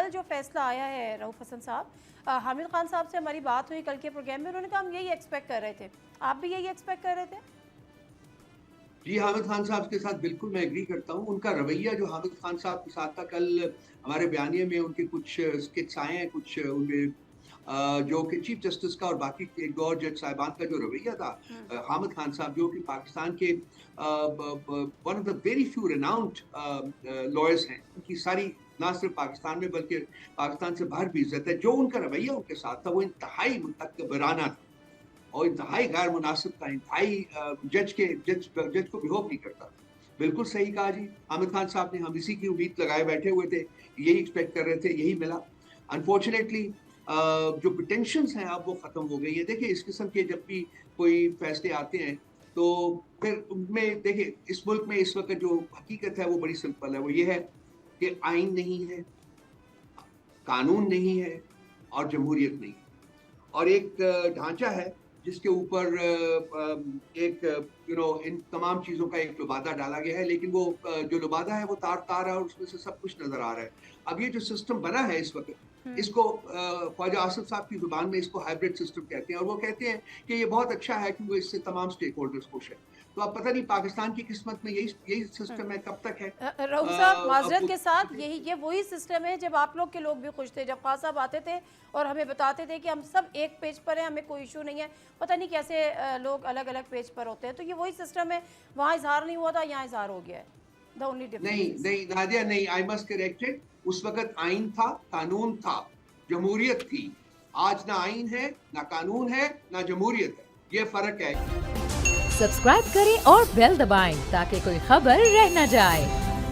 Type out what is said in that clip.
کل جو فیصلہ آیا ہے رؤف حسن صاحب, حامد خان صاحب سے ہماری بات ہوئی کل کے پروگرام میں, انہوں نے کہا ہم یہی ایکسپیکٹ کر رہے تھے. آپ بھی یہی ایکسپیکٹ کر رہے تھے؟ جی, حامد خان صاحب کے ساتھ بالکل میں ایگری کرتا ہوں. ان کا رویہ جو حامد خان صاحب کے ساتھ تھا, کل ہمارے بیانیے میں ان کے کچھ اسکٹس آئے ہیں, کچھ ان میں جو کہ چیف جسٹس کا اور باقی ایک دو اور جج صاحبان کا جو رویہ تھا, حامد خان صاحب جو کہ پاکستان کے one of the very few renowned lawyers ہیں, ان کی ساری نہ صرف پاکستان میں بلکہ پاکستان سے باہر بھی عزت ہے. جو ان کا رویہ ان کے ساتھ تھا وہ انتہائی متکبرانہ تھا اور انتہائی غیر مناسب تھا, انتہائی جج کو بہوف نہیں کرتا. بالکل صحیح کہا جی, حامد خان صاحب نے, ہم اسی کی امید لگائے بیٹھے ہوئے تھے, یہی ایکسپیکٹ کر رہے تھے, یہی ملا. انفارچونیٹلی جو پوٹینشلز ہیں اب وہ ختم ہو گئی ہیں. دیکھیں اس قسم کے جب بھی کوئی فیصلے آتے ہیں تو پھر ان میں دیکھیں اس ملک میں اس وقت جو حقیقت ہے وہ بڑی سمپل ہے, وہ یہ ہے کہ آئین نہیں ہے, قانون نہیں ہے اور جمہوریت نہیں ہے, اور ایک ڈھانچہ ہے جس کے اوپر ایک ان تمام چیزوں کا ایک لبادہ ڈالا گیا ہے. لیکن وہ جو لبادہ ہے وہ تار تار ہے اور اس میں سے سب کچھ نظر آ رہا ہے. اب یہ جو سسٹم بنا ہے اس وقت, اس کو خواجہ آصف صاحب کی زبان میں اس کو ہائبرڈ سسٹم کہتے ہیں, اور وہ کہتے ہیں کہ یہ بہت اچھا ہے کیونکہ اس سے تمام سٹیک ہولڈرز خوش ہیں. تو اب پتہ نہیں پاکستان کی قسمت میں یہی سسٹم ہے, کب تک ہے. رؤف صاحب معذرت کے ساتھ, یہ وہی سسٹم ہے جب آپ لوگ کے لوگ بھی خوش تھے, جب خان صاحب آتے تھے اور ہمیں بتاتے تھے کہ ہم سب ایک پیج پر ہیں, ہمیں کوئی ایشو نہیں ہے. پتہ نہیں کیسے لوگ الگ الگ پیج پر ہوتے ہیں. تو یہ وہی سسٹم ہے, وہاں اظہار نہیں ہوا تھا, یہاں اظہار ہو گیا ہے. نہیں نادیہ, نہیں, آئی مسٹ کریکٹ اٹ. اس وقت آئین تھا, قانون تھا, جمہوریت تھی. آج نہ آئین ہے, نہ قانون ہے, نہ جمہوریت ہے. یہ فرق ہے. سبسکرائب کریں اور بیل دبائیں تاکہ کوئی خبر رہ نہ جائے.